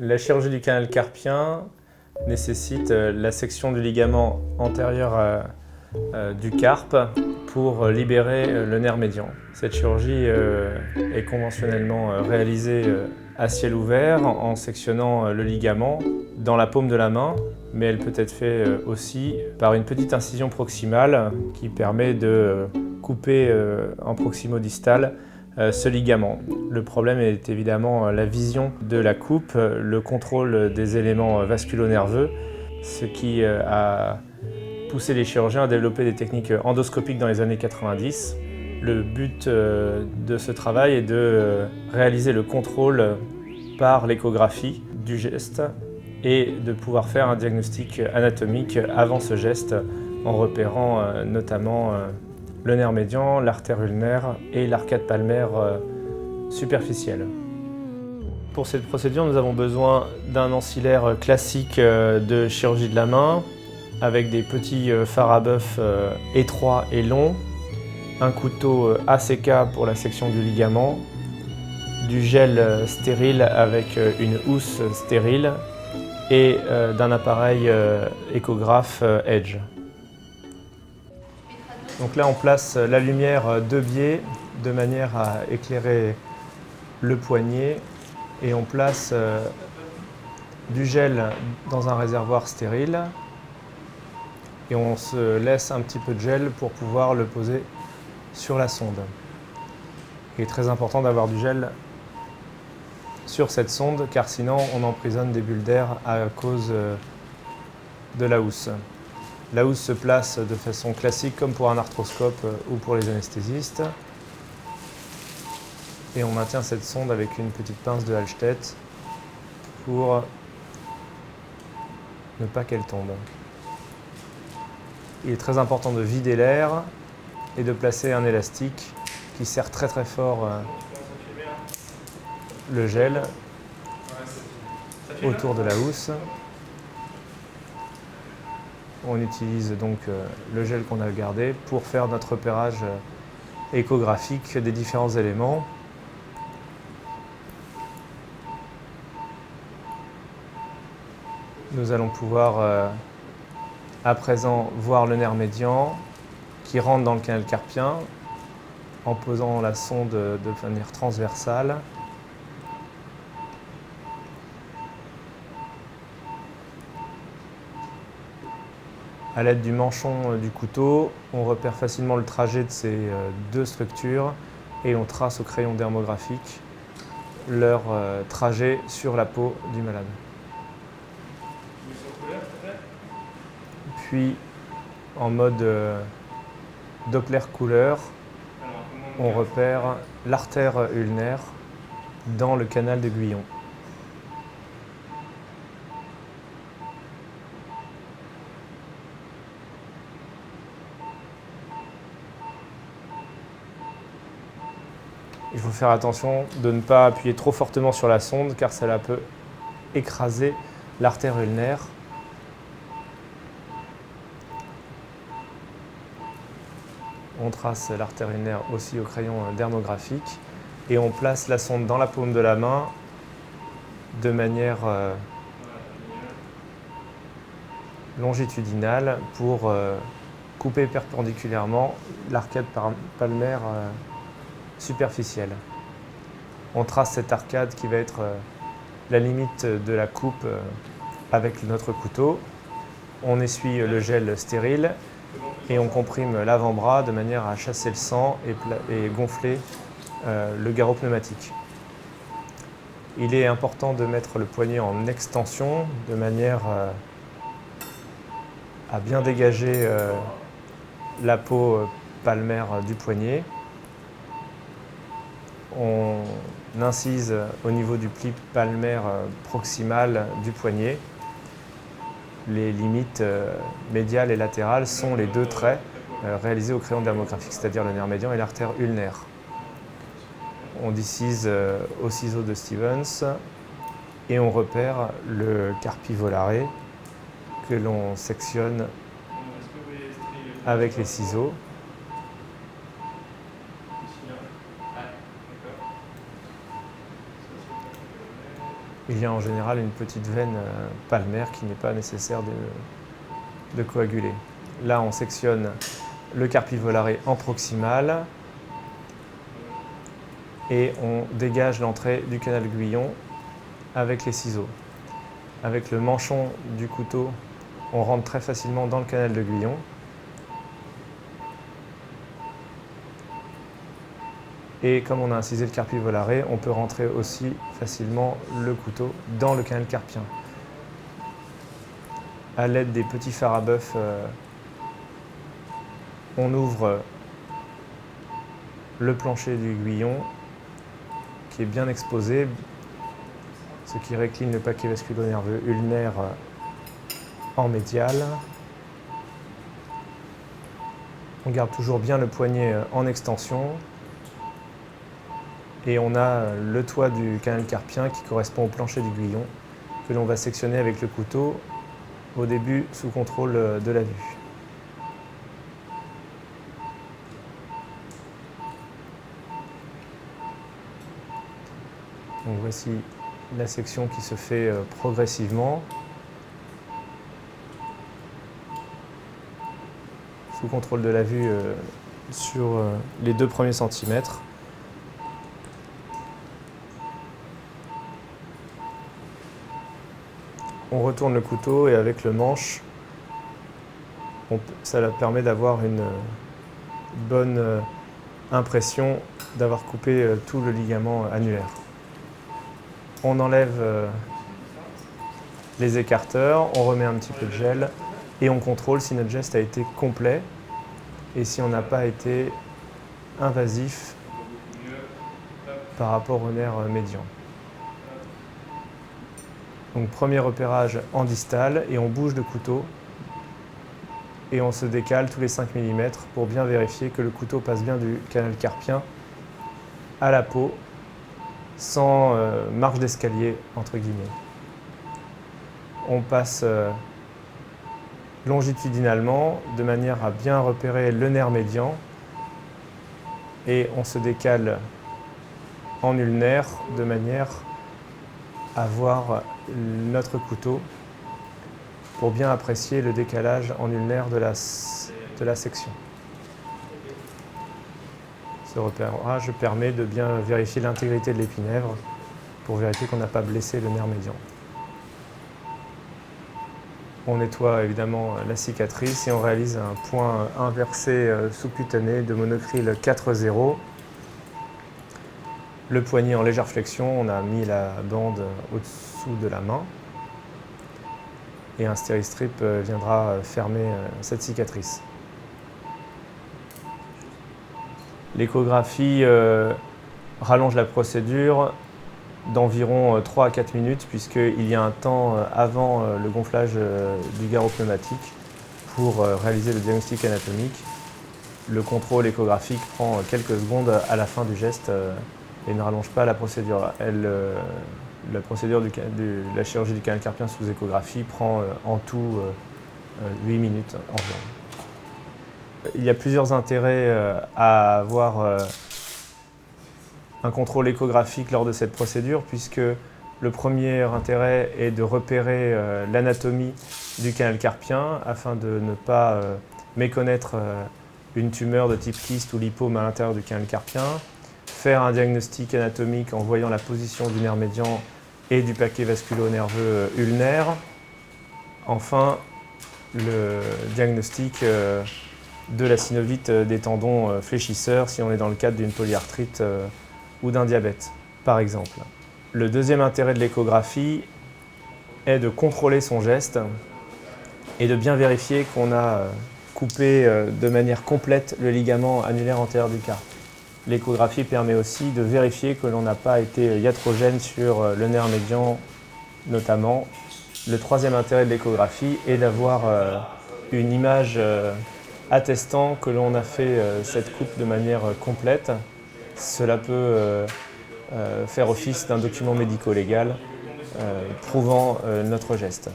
La chirurgie du canal carpien nécessite la section du ligament antérieur du carpe pour libérer le nerf médian. Cette chirurgie est conventionnellement réalisée à ciel ouvert en sectionnant le ligament dans la paume de la main, mais elle peut être faite aussi par une petite incision proximale qui permet de couper en proximo-distal ce ligament. Le problème est évidemment la vision de la coupe, le contrôle des éléments vasculo-nerveux, ce qui a poussé les chirurgiens à développer des techniques endoscopiques dans les années 90. Le but de ce travail est de réaliser le contrôle par l'échographie du geste et de pouvoir faire un diagnostic anatomique avant ce geste en repérant notamment le nerf médian, l'artère ulnaire et l'arcade palmaire superficielle. Pour cette procédure, nous avons besoin d'un ancillaire classique de chirurgie de la main avec des petits fards à bœuf étroits et longs, un couteau ACK pour la section du ligament, du gel stérile avec une housse stérile et d'un appareil échographe Edge. Donc là, on place la lumière de biais de manière à éclairer le poignet et on place du gel dans un réservoir stérile et on se laisse un petit peu de gel pour pouvoir le poser sur la sonde. Il est très important d'avoir du gel sur cette sonde car sinon on emprisonne des bulles d'air à cause de la housse. La housse se place de façon classique comme pour un arthroscope ou pour les anesthésistes. Et on maintient cette sonde avec une petite pince de Hallstedt pour ne pas qu'elle tombe. Il est très important de vider l'air et de placer un élastique qui serre très très fort le gel autour de la housse. On utilise donc le gel qu'on a gardé pour faire notre repérage échographique des différents éléments. Nous allons pouvoir à présent voir le nerf médian qui rentre dans le canal carpien en posant la sonde de manière transversale. À l'aide du manchon du couteau, on repère facilement le trajet de ces deux structures et on trace au crayon dermographique leur trajet sur la peau du malade. Puis, en mode Doppler couleur, on repère l'artère ulnaire dans le canal de Guyon. Il faut faire attention de ne pas appuyer trop fortement sur la sonde car cela peut écraser l'artère ulnaire. On trace l'artère ulnaire aussi au crayon dermographique et on place la sonde dans la paume de la main de manière longitudinale pour couper perpendiculairement l'arcade palmaire superficielle. On trace cette arcade qui va être la limite de la coupe avec notre couteau. On essuie le gel stérile et on comprime l'avant-bras de manière à chasser le sang et gonfler le garrot pneumatique. Il est important de mettre le poignet en extension de manière à bien dégager la peau palmaire du poignet. On incise au niveau du pli palmaire proximal du poignet. Les limites médiales et latérales sont les deux traits réalisés au crayon dermographique, c'est-à-dire le nerf médian et l'artère ulnaire. On décise au ciseau de Stevens et on repère le carpi volare que l'on sectionne avec les ciseaux. il y a en général une petite veine palmaire qui n'est pas nécessaire de coaguler. Là, on sectionne le carpi volare en proximal et on dégage l'entrée du canal Guyon avec les ciseaux. Avec le manchon du couteau, on rentre très facilement dans le canal de Guyon. Et comme on a incisé le carpi volare, on peut rentrer aussi facilement le couteau dans le canal carpien. À l'aide des petits fers à bœuf, on ouvre le plancher du Guyon qui est bien exposé, ce qui récline le paquet vasculo-nerveux ulnaire en médial. On garde toujours bien le poignet en extension. Et on a le toit du canal carpien qui correspond au plancher du Guyon que l'on va sectionner avec le couteau au début sous contrôle de la vue. Donc voici la section qui se fait progressivement sous contrôle de la vue sur les 2 premiers centimètres. On retourne le couteau et avec le manche, ça permet d'avoir une bonne impression d'avoir coupé tout le ligament annulaire. On enlève les écarteurs, on remet un petit peu de gel et on contrôle si notre geste a été complet et si on n'a pas été invasif par rapport au nerf médian. Donc premier repérage en distal et on bouge le couteau et on se décale tous les 5 mm pour bien vérifier que le couteau passe bien du canal carpien à la peau sans marche d'escalier entre guillemets. On passe longitudinalement de manière à bien repérer le nerf médian et on se décale en ulnaire de manière à voir notre couteau pour bien apprécier le décalage en ulnaire de la section. Ce repérage permet de bien vérifier l'intégrité de l'épinèvre pour vérifier qu'on n'a pas blessé le nerf médian. On nettoie évidemment la cicatrice et on réalise un point inversé sous-cutané de monocryl 4-0. Le poignet en légère flexion, on a mis la bande au-dessous de la main et un stéristrip viendra fermer cette cicatrice. L'échographie rallonge la procédure d'environ 3 à 4 minutes puisqu'il y a un temps avant le gonflage du garrot pneumatique pour réaliser le diagnostic anatomique. Le contrôle échographique prend quelques secondes à la fin du geste et ne rallonge pas la procédure. La procédure de la chirurgie du canal carpien sous échographie prend en tout 8 minutes environ. Il y a plusieurs intérêts à avoir un contrôle échographique lors de cette procédure puisque le premier intérêt est de repérer l'anatomie du canal carpien afin de ne pas méconnaître une tumeur de type kyste ou lipome à l'intérieur du canal carpien, faire un diagnostic anatomique en voyant la position du nerf médian et du paquet vasculo-nerveux ulnaire. Enfin, le diagnostic de la synovite des tendons fléchisseurs si on est dans le cadre d'une polyarthrite ou d'un diabète, par exemple. Le deuxième intérêt de l'échographie est de contrôler son geste et de bien vérifier qu'on a coupé de manière complète le ligament annulaire antérieur du carpe. L'échographie permet aussi de vérifier que l'on n'a pas été iatrogène sur le nerf médian notamment. Le troisième intérêt de l'échographie est d'avoir une image attestant que l'on a fait cette coupe de manière complète. Cela peut faire office d'un document médico-légal prouvant notre geste.